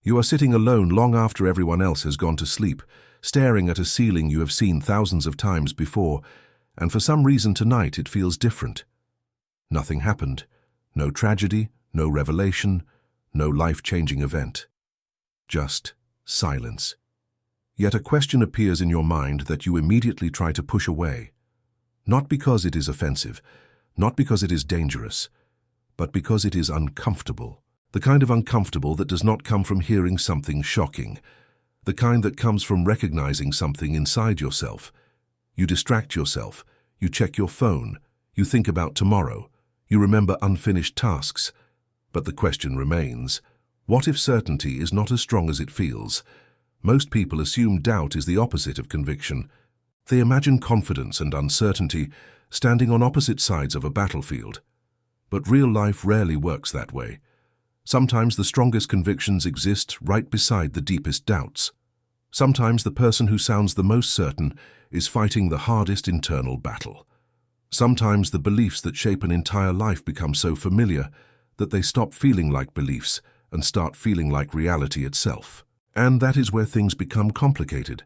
You are sitting alone long after everyone else has gone to sleep, staring at a ceiling you have seen thousands of times before, and for some reason tonight it feels different. Nothing happened. No tragedy, no revelation, no life-changing event. Just silence. Yet a question appears in your mind that you immediately try to push away. Not because it is offensive, not because it is dangerous, but because it is uncomfortable. The kind of uncomfortable that does not come from hearing something shocking. The kind that comes from recognizing something inside yourself. You distract yourself, you check your phone, you think about tomorrow, you remember unfinished tasks. But the question remains, what if certainty is not as strong as it feels? Most people assume doubt is the opposite of conviction. They imagine confidence and uncertainty standing on opposite sides of a battlefield. But real life rarely works that way. Sometimes the strongest convictions exist right beside the deepest doubts. Sometimes the person who sounds the most certain is fighting the hardest internal battle. Sometimes the beliefs that shape an entire life become so familiar that they stop feeling like beliefs and start feeling like reality itself. And that is where things become complicated.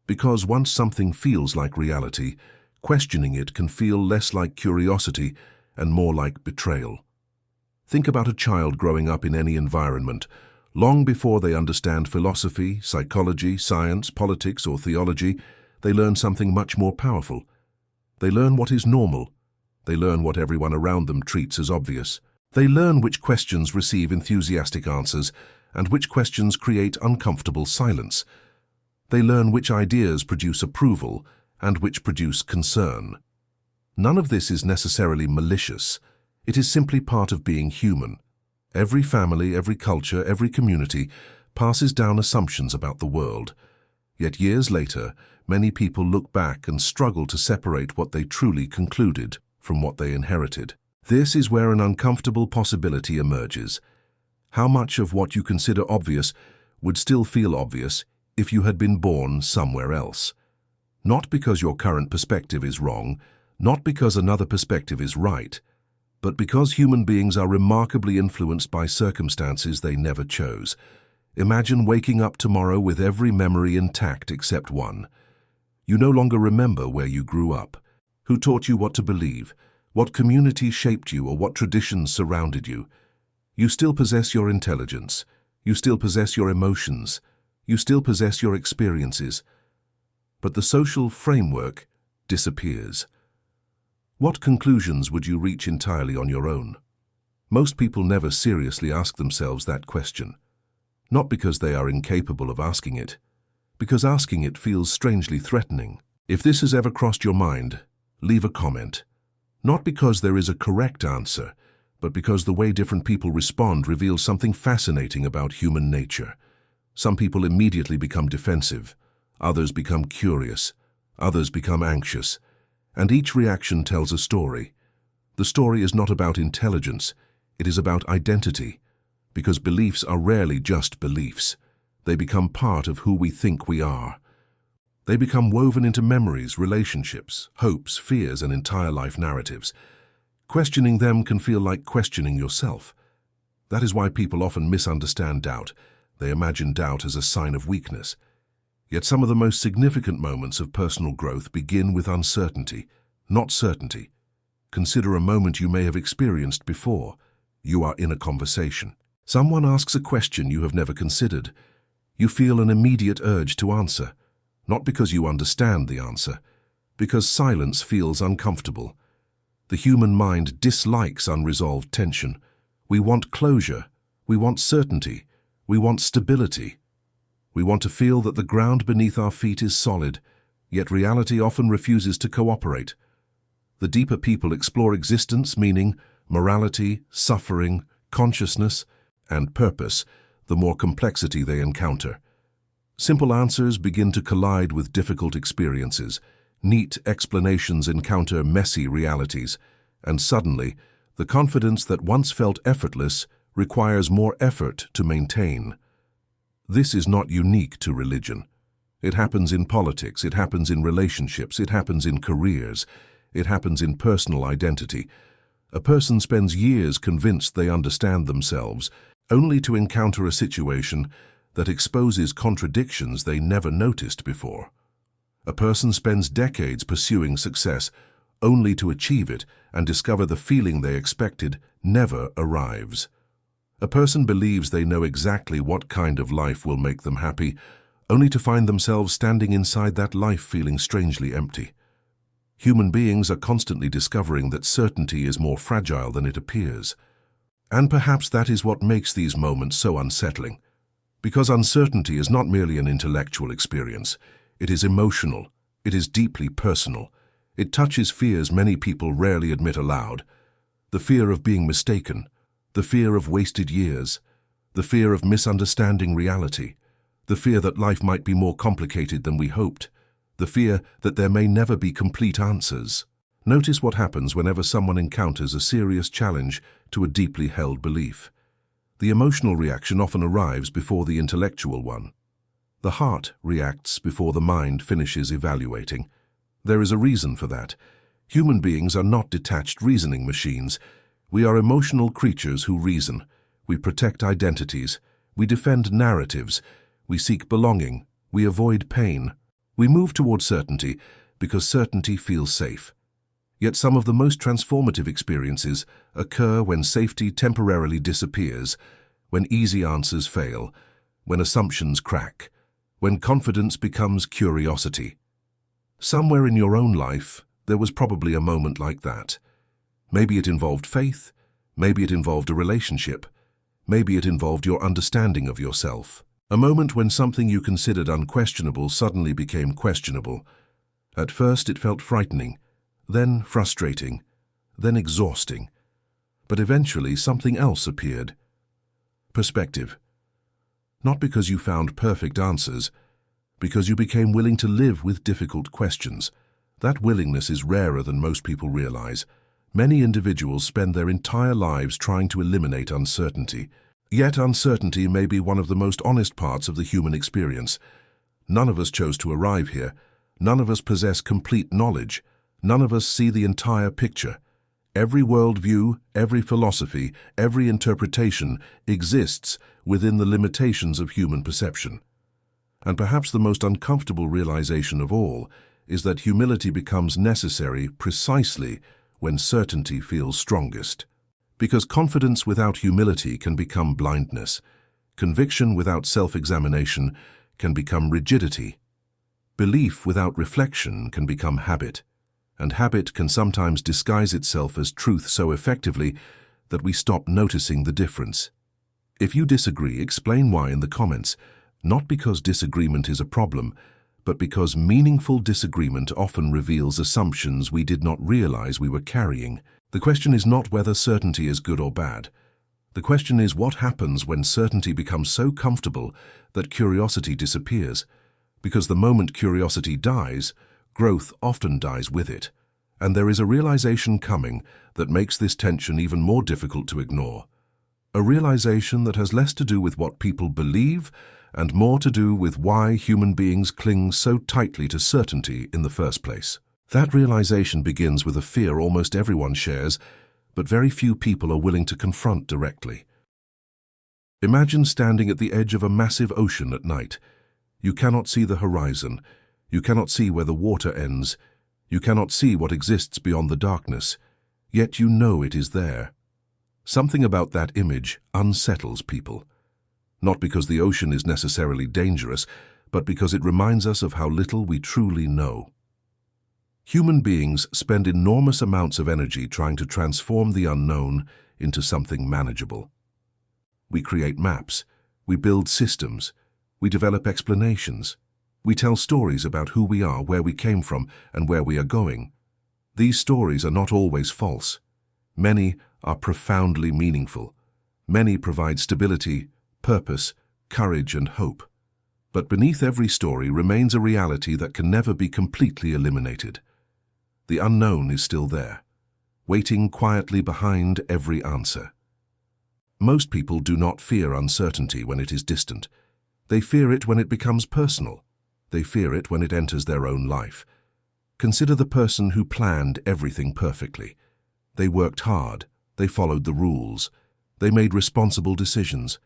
Because once something feels like reality, questioning it can feel less like curiosity and more like betrayal. Think about a child growing up in any environment. Long before they understand philosophy, psychology, science, politics, or theology, they learn something much more powerful. They learn what is normal. They learn what everyone around them treats as obvious. They learn which questions receive enthusiastic answers and which questions create uncomfortable silence. They learn which ideas produce approval and which produce concern. None of this is necessarily malicious. It is simply part of being human. Every family, every culture, every community passes down assumptions about the world. Yet years later, many people look back and struggle to separate what they truly concluded from what they inherited. This is where an uncomfortable possibility emerges. How much of what you consider obvious would still feel obvious if you had been born somewhere else? Not because your current perspective is wrong, not because another perspective is right, but because human beings are remarkably influenced by circumstances they never chose. Imagine waking up tomorrow with every memory intact except one. You no longer remember where you grew up, who taught you what to believe, what community shaped you, or what traditions surrounded you. You still possess your intelligence, you still possess your emotions, you still possess your experiences, but the social framework disappears. What conclusions would you reach entirely on your own? Most people never seriously ask themselves that question. Not because they are incapable of asking it, because asking it feels strangely threatening. If this has ever crossed your mind, leave a comment. Not because there is a correct answer, but because the way different people respond reveals something fascinating about human nature. Some people immediately become defensive, others become curious, others become anxious. And each reaction tells a story. The story is not about intelligence, it is about identity, because beliefs are rarely just beliefs. They become part of who we think we are. They become woven into memories, relationships, hopes, fears, and entire life narratives. Questioning them can feel like questioning yourself. That is why people often misunderstand doubt. They imagine doubt as a sign of weakness. Yet some of the most significant moments of personal growth begin with uncertainty, not certainty. Consider a moment you may have experienced before. You are in a conversation. Someone asks a question you have never considered. You feel an immediate urge to answer, not because you understand the answer, because silence feels uncomfortable. The human mind dislikes unresolved tension. We want closure. We want certainty. We want stability. We want to feel that the ground beneath our feet is solid, yet reality often refuses to cooperate. The deeper people explore existence, meaning, morality, suffering, consciousness, and purpose, the more complexity they encounter. Simple answers begin to collide with difficult experiences. Neat explanations encounter messy realities, and suddenly, the confidence that once felt effortless requires more effort to maintain. This is not unique to religion. It happens in politics, it happens in relationships, it happens in careers, it happens in personal identity. A person spends years convinced they understand themselves, only to encounter a situation that exposes contradictions they never noticed before. A person spends decades pursuing success only to achieve it and discover the feeling they expected never arrives. A person believes they know exactly what kind of life will make them happy, only to find themselves standing inside that life feeling strangely empty. Human beings are constantly discovering that certainty is more fragile than it appears. And perhaps that is what makes these moments so unsettling. Because uncertainty is not merely an intellectual experience. It is emotional. It is deeply personal. It touches fears many people rarely admit aloud. The fear of being mistaken, the fear of wasted years, the fear of misunderstanding reality, the fear that life might be more complicated than we hoped, the fear that there may never be complete answers. Notice what happens whenever someone encounters a serious challenge to a deeply held belief. The emotional reaction often arrives before the intellectual one. The heart reacts before the mind finishes evaluating. There is a reason for that. Human beings are not detached reasoning machines. We are emotional creatures who reason. We protect identities. We defend narratives. We seek belonging. We avoid pain. We move toward certainty because certainty feels safe. Yet some of the most transformative experiences occur when safety temporarily disappears, when easy answers fail, when assumptions crack, when confidence becomes curiosity. Somewhere in your own life, there was probably a moment like that. Maybe it involved faith, maybe it involved a relationship, maybe it involved your understanding of yourself. A moment when something you considered unquestionable suddenly became questionable. At first it felt frightening, then frustrating, then exhausting. But eventually something else appeared. Perspective. Not because you found perfect answers, because you became willing to live with difficult questions. That willingness is rarer than most people realize. Many individuals spend their entire lives trying to eliminate uncertainty. Yet uncertainty may be one of the most honest parts of the human experience. None of us chose to arrive here. None of us possess complete knowledge. None of us see the entire picture. Every worldview, every philosophy, every interpretation exists within the limitations of human perception. And perhaps the most uncomfortable realization of all is that humility becomes necessary precisely when certainty feels strongest. Because confidence without humility can become blindness. Conviction without self-examination can become rigidity. Belief without reflection can become habit. And habit can sometimes disguise itself as truth so effectively that we stop noticing the difference. If you disagree, explain why in the comments. Not because disagreement is a problem, but because meaningful disagreement often reveals assumptions we did not realize we were carrying. The question is not whether certainty is good or bad. The question is what happens when certainty becomes so comfortable that curiosity disappears. Because the moment curiosity dies, growth often dies with it. And there is a realization coming that makes this tension even more difficult to ignore. A realization that has less to do with what people believe and more to do with why human beings cling so tightly to certainty in the first place. That realization begins with a fear almost everyone shares, but very few people are willing to confront directly. Imagine standing at the edge of a massive ocean at night. You cannot see the horizon. You cannot see where the water ends. You cannot see what exists beyond the darkness. Yet you know it is there. Something about that image unsettles people. Not because the ocean is necessarily dangerous, but because it reminds us of how little we truly know. Human beings spend enormous amounts of energy trying to transform the unknown into something manageable. We create maps, we build systems, we develop explanations, we tell stories about who we are, where we came from, and where we are going. These stories are not always false. Many are profoundly meaningful. Many provide stability, purpose, courage, and hope. But beneath every story remains a reality that can never be completely eliminated. The unknown is still there, waiting quietly behind every answer. Most people do not fear uncertainty when it is distant. They fear it when it becomes personal. They fear it when it enters their own life. Consider the person who planned everything perfectly. They worked hard. They followed the rules. They made responsible decisions.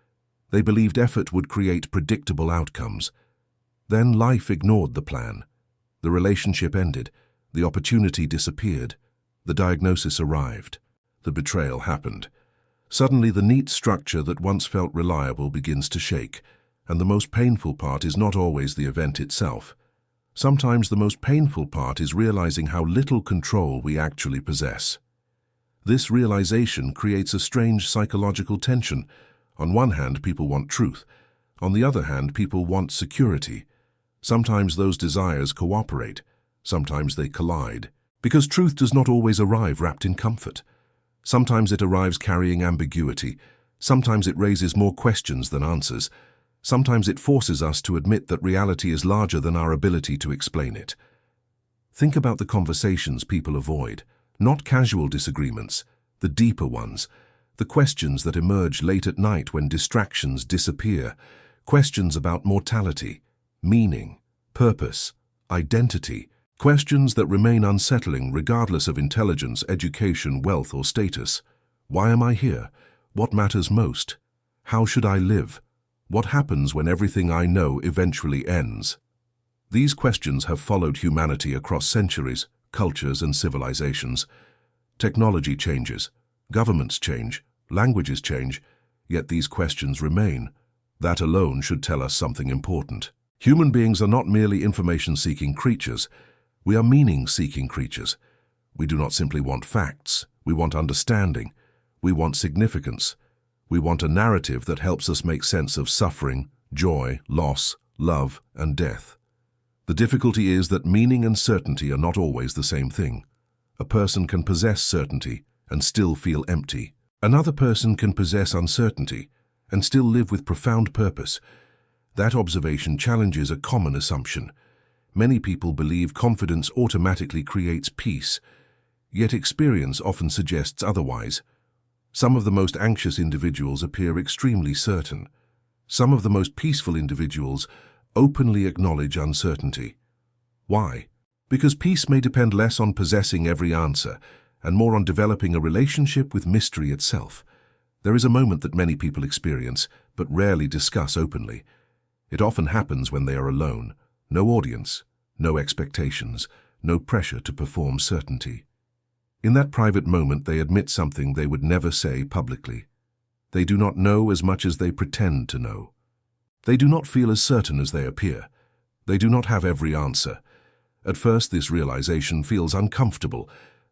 They believed effort would create predictable outcomes. Then life ignored the plan. The relationship ended. The opportunity disappeared. The diagnosis arrived. The betrayal happened. Suddenly, the neat structure that once felt reliable begins to shake, and the most painful part is not always the event itself. Sometimes the most painful part is realizing how little control we actually possess. This realization creates a strange psychological tension. On one hand, people want truth. On the other hand, people want security. Sometimes those desires cooperate. Sometimes they collide. Because truth does not always arrive wrapped in comfort. Sometimes it arrives carrying ambiguity. Sometimes it raises more questions than answers. Sometimes it forces us to admit that reality is larger than our ability to explain it. Think about the conversations people avoid, not casual disagreements, the deeper ones, the questions that emerge late at night when distractions disappear, questions about mortality, meaning, purpose, identity, questions that remain unsettling regardless of intelligence, education, wealth, or status. Why am I here? What matters most? How should I live? What happens when everything I know eventually ends? These questions have followed humanity across centuries, cultures, and civilizations. Technology changes, governments change, languages change, yet these questions remain. That alone should tell us something important. Human beings are not merely information-seeking creatures. We are meaning-seeking creatures. We do not simply want facts. We want understanding. We want significance. We want a narrative that helps us make sense of suffering, joy, loss, love, and death. The difficulty is that meaning and certainty are not always the same thing. A person can possess certainty and still feel empty. Another person can possess uncertainty and still live with profound purpose. That observation challenges a common assumption. Many people believe confidence automatically creates peace, yet experience often suggests otherwise. Some of the most anxious individuals appear extremely certain. Some of the most peaceful individuals openly acknowledge uncertainty. Why? Because peace may depend less on possessing every answer and more on developing a relationship with mystery itself. There is a moment that many people experience, but rarely discuss openly. It often happens when they are alone. No audience, no expectations, no pressure to perform certainty. In that private moment, they admit something they would never say publicly. They do not know as much as they pretend to know. They do not feel as certain as they appear. They do not have every answer. At first, this realization feels uncomfortable.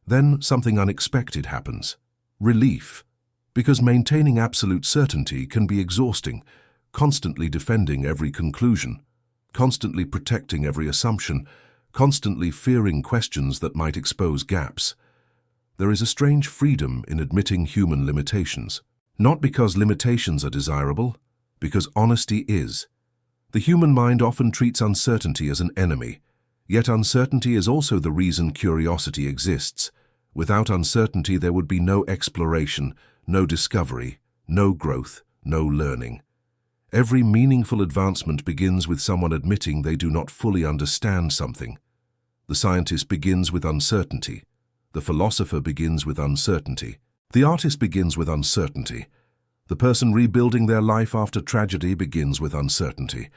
Then something unexpected happens. Relief. Because maintaining absolute certainty can be exhausting, constantly defending every conclusion, constantly protecting every assumption, constantly fearing questions that might expose gaps. There is a strange freedom in admitting human limitations. Not because limitations are desirable, because honesty is. The human mind often treats uncertainty as an enemy, yet uncertainty is also the reason curiosity exists. Without uncertainty, there would be no exploration, no discovery, no growth, no learning. Every meaningful advancement begins with someone admitting they do not fully understand something. The scientist begins with uncertainty. The philosopher begins with uncertainty. The artist begins with uncertainty. The person rebuilding their life after tragedy begins with uncertainty.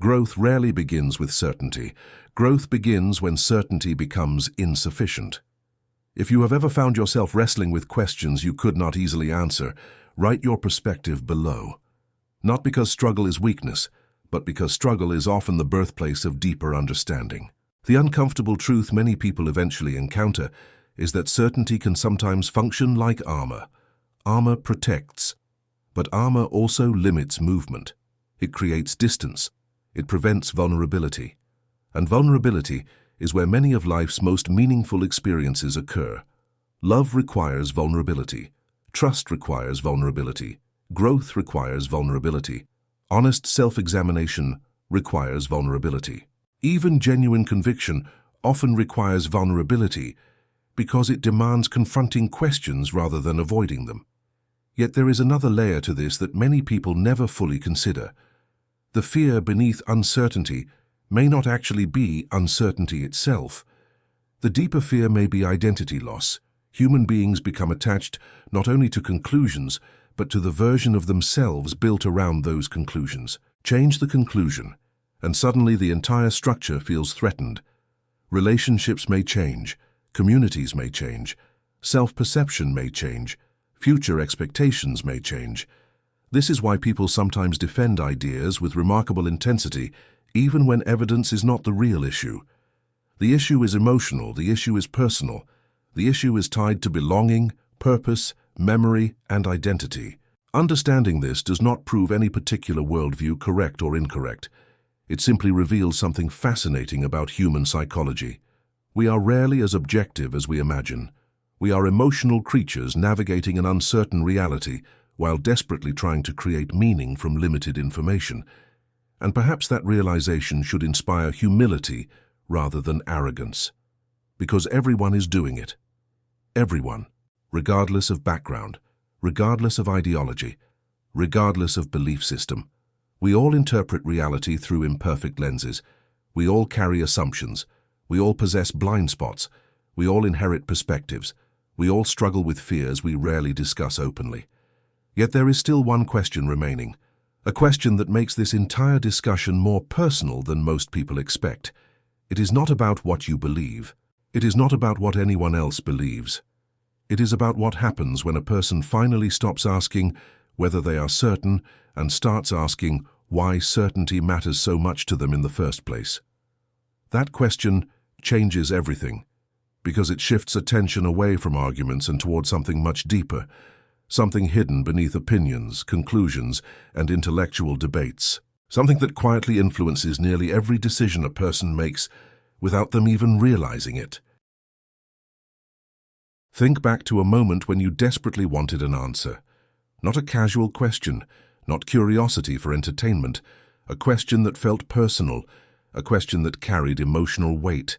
Growth rarely begins with certainty. Growth begins when certainty becomes insufficient. If you have ever found yourself wrestling with questions you could not easily answer, write your perspective below. Not because struggle is weakness, but because struggle is often the birthplace of deeper understanding. The uncomfortable truth many people eventually encounter is that certainty can sometimes function like armor. Armor protects, but armor also limits movement. It creates distance. It prevents vulnerability. And vulnerability is where many of life's most meaningful experiences occur. Love requires vulnerability. Trust requires vulnerability. Growth requires vulnerability. Honest self-examination requires vulnerability. Even genuine conviction often requires vulnerability because it demands confronting questions rather than avoiding them. Yet there is another layer to this that many people never fully consider. The fear beneath uncertainty may not actually be uncertainty itself. The deeper fear may be identity loss. Human beings become attached not only to conclusions, but to the version of themselves built around those conclusions. Change the conclusion, and suddenly the entire structure feels threatened. Relationships may change, communities may change, self-perception may change, future expectations may change. This is why people sometimes defend ideas with remarkable intensity, even when evidence is not the real issue. The issue is emotional, the issue is personal, the issue is tied to belonging, purpose, memory, and identity. Understanding this does not prove any particular worldview correct or incorrect. It simply reveals something fascinating about human psychology. We are rarely as objective as we imagine. We are emotional creatures navigating an uncertain reality while desperately trying to create meaning from limited information. And perhaps that realization should inspire humility rather than arrogance. Because everyone is doing it. Everyone, regardless of background, regardless of ideology, regardless of belief system. We all interpret reality through imperfect lenses. We all carry assumptions. We all possess blind spots. We all inherit perspectives. We all struggle with fears we rarely discuss openly. Yet there is still one question remaining, a question that makes this entire discussion more personal than most people expect. It is not about what you believe. It is not about what anyone else believes. It is about what happens when a person finally stops asking whether they are certain and starts asking why certainty matters so much to them in the first place. That question changes everything, because it shifts attention away from arguments and toward something much deeper, something hidden beneath opinions, conclusions, and intellectual debates, something that quietly influences nearly every decision a person makes without them even realizing it. Think back to a moment when you desperately wanted an answer. Not a casual question, not curiosity for entertainment, a question that felt personal, a question that carried emotional weight.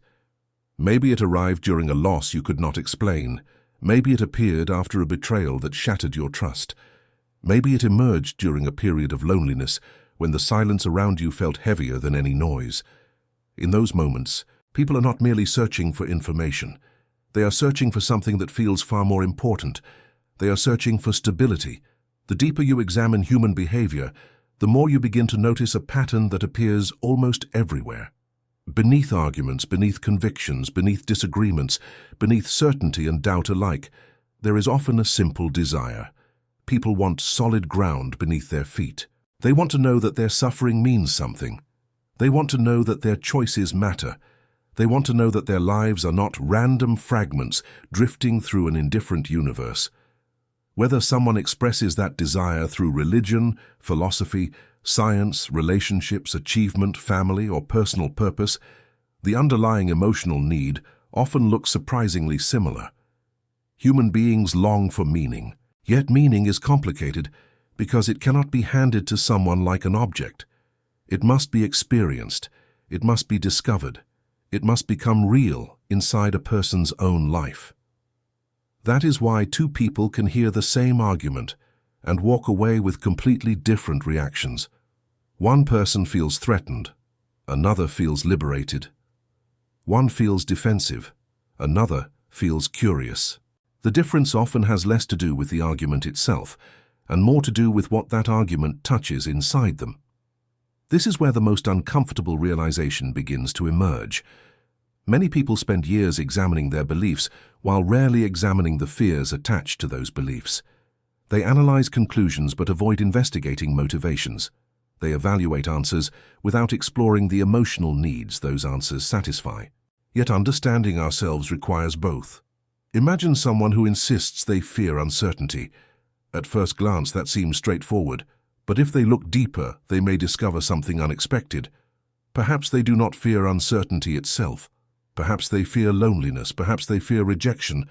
Maybe it arrived during a loss you could not explain. Maybe it appeared after a betrayal that shattered your trust. Maybe it emerged during a period of loneliness when the silence around you felt heavier than any noise. In those moments, people are not merely searching for information. They are searching for something that feels far more important. They are searching for stability. The deeper you examine human behavior, the more you begin to notice a pattern that appears almost everywhere. Beneath arguments, beneath convictions, beneath disagreements, beneath certainty and doubt alike, there is often a simple desire. People want solid ground beneath their feet. They want to know that their suffering means something. They want to know that their choices matter. They want to know that their lives are not random fragments drifting through an indifferent universe. Whether someone expresses that desire through religion, philosophy, science, relationships, achievement, family, or personal purpose, the underlying emotional need often looks surprisingly similar. Human beings long for meaning, yet meaning is complicated because it cannot be handed to someone like an object. It must be experienced, it must be discovered, it must become real inside a person's own life. That is why two people can hear the same argument and walk away with completely different reactions. One person feels threatened, another feels liberated. One feels defensive, another feels curious. The difference often has less to do with the argument itself and more to do with what that argument touches inside them. This is where the most uncomfortable realization begins to emerge. Many people spend years examining their beliefs while rarely examining the fears attached to those beliefs. They analyze conclusions but avoid investigating motivations. They evaluate answers without exploring the emotional needs those answers satisfy. Yet understanding ourselves requires both. Imagine someone who insists they fear uncertainty. At first glance, that seems straightforward, but if they look deeper, they may discover something unexpected. Perhaps they do not fear uncertainty itself. Perhaps they fear loneliness. Perhaps they fear rejection.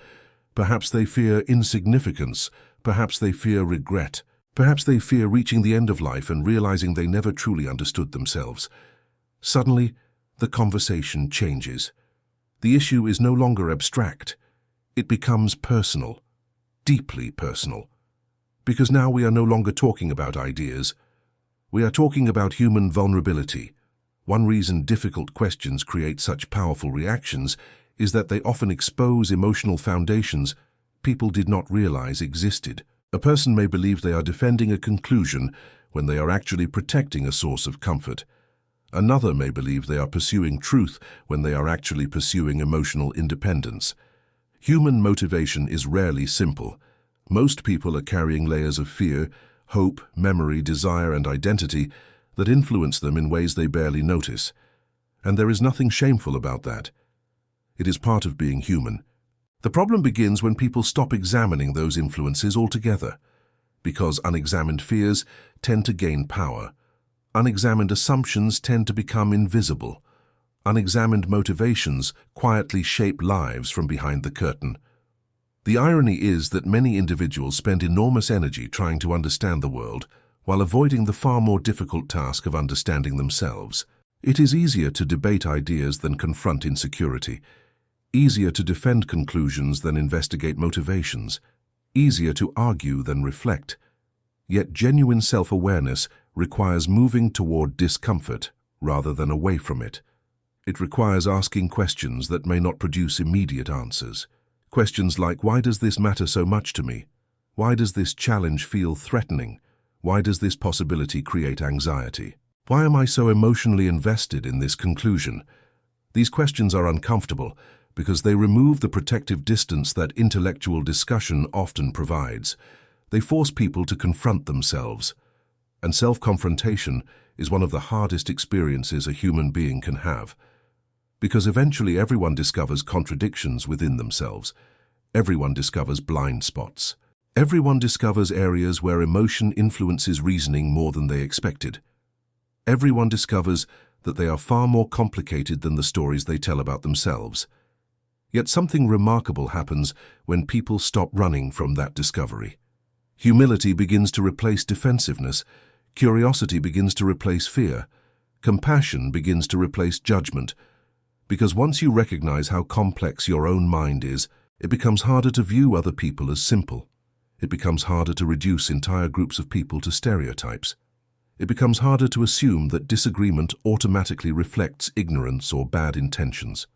Perhaps they fear insignificance. Perhaps they fear regret. Perhaps they fear reaching the end of life and realizing they never truly understood themselves. Suddenly, the conversation changes. The issue is no longer abstract. It becomes personal, deeply personal. Because now we are no longer talking about ideas. We are talking about human vulnerability. One reason difficult questions create such powerful reactions is that they often expose emotional foundations people did not realize existed. A person may believe they are defending a conclusion when they are actually protecting a source of comfort. Another may believe they are pursuing truth when they are actually pursuing emotional independence. Human motivation is rarely simple. Most people are carrying layers of fear, hope, memory, desire, and identity that influence them in ways they barely notice. And there is nothing shameful about that. It is part of being human. The problem begins when people stop examining those influences altogether, because unexamined fears tend to gain power. Unexamined assumptions tend to become invisible. Unexamined motivations quietly shape lives from behind the curtain. The irony is that many individuals spend enormous energy trying to understand the world while avoiding the far more difficult task of understanding themselves. It is easier to debate ideas than confront insecurity, easier to defend conclusions than investigate motivations, easier to argue than reflect. Yet genuine self-awareness requires moving toward discomfort rather than away from it. It requires asking questions that may not produce immediate answers. Questions like, why does this matter so much to me? Why does this challenge feel threatening? Why does this possibility create anxiety? Why am I so emotionally invested in this conclusion? These questions are uncomfortable because they remove the protective distance that intellectual discussion often provides. They force people to confront themselves. And self-confrontation is one of the hardest experiences a human being can have. Because eventually everyone discovers contradictions within themselves. Everyone discovers blind spots. Everyone discovers areas where emotion influences reasoning more than they expected. Everyone discovers that they are far more complicated than the stories they tell about themselves. Yet something remarkable happens when people stop running from that discovery. Humility begins to replace defensiveness. Curiosity begins to replace fear. Compassion begins to replace judgment. Because once you recognize how complex your own mind is, it becomes harder to view other people as simple. It becomes harder to reduce entire groups of people to stereotypes. It becomes harder to assume that disagreement automatically reflects ignorance or bad intentions.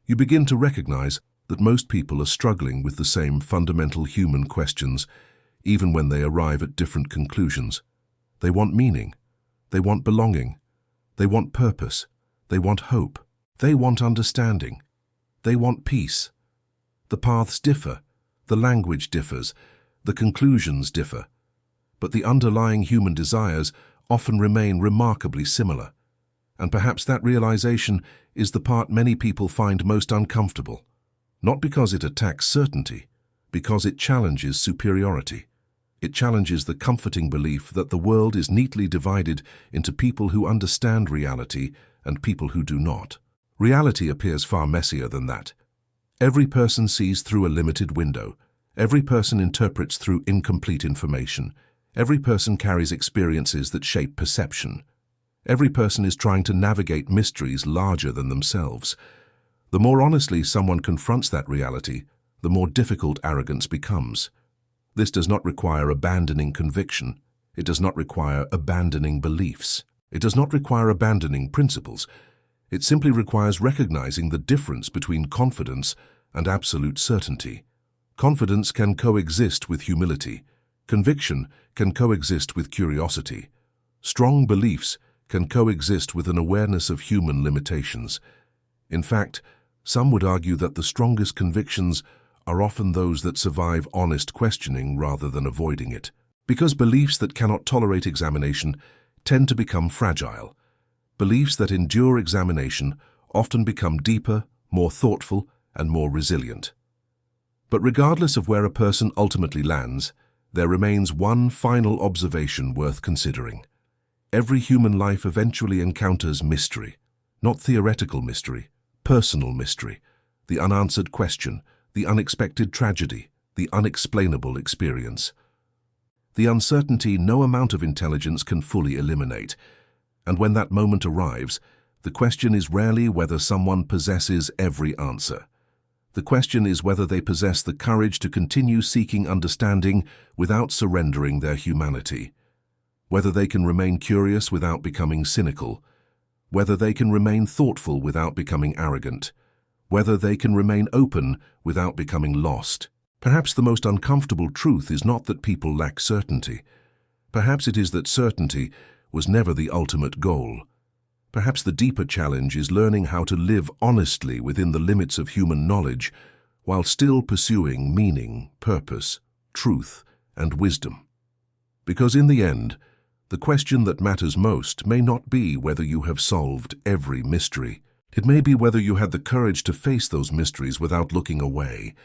You begin to recognize that most people are struggling with the same fundamental human questions, even when they arrive at different conclusions. They want meaning. They want belonging. They want purpose. They want hope. They want understanding. They want peace. The paths differ. The language differs. The conclusions differ. But the underlying human desires often remain remarkably similar. And perhaps that realization is the part many people find most uncomfortable. Not because it attacks certainty, because it challenges superiority. It challenges the comforting belief that the world is neatly divided into people who understand reality and people who do not. Reality appears far messier than that. Every person sees through a limited window. Every person interprets through incomplete information. Every person carries experiences that shape perception. Every person is trying to navigate mysteries larger than themselves. The more honestly someone confronts that reality, the more difficult arrogance becomes. This does not require abandoning conviction. It does not require abandoning beliefs. It does not require abandoning principles. It simply requires recognizing the difference between confidence and absolute certainty. Confidence can coexist with humility. Conviction can coexist with curiosity. Strong beliefs can coexist with an awareness of human limitations. In fact, some would argue that the strongest convictions are often those that survive honest questioning rather than avoiding it. Because beliefs that cannot tolerate examination tend to become fragile. Beliefs that endure examination often become deeper, more thoughtful, and more resilient. But regardless of where a person ultimately lands, there remains one final observation worth considering. Every human life eventually encounters mystery, not theoretical mystery, personal mystery, the unanswered question, the unexpected tragedy, the unexplainable experience. The uncertainty no amount of intelligence can fully eliminate. And when that moment arrives, the question is rarely whether someone possesses every answer. The question is whether they possess the courage to continue seeking understanding without surrendering their humanity. Whether they can remain curious without becoming cynical. Whether they can remain thoughtful without becoming arrogant. Whether they can remain open without becoming lost. Perhaps the most uncomfortable truth is not that people lack certainty. Perhaps it is that certainty was never the ultimate goal. Perhaps the deeper challenge is learning how to live honestly within the limits of human knowledge while still pursuing meaning, purpose, truth, and wisdom. Because in the end, the question that matters most may not be whether you have solved every mystery. It may be whether you had the courage to face those mysteries without looking away,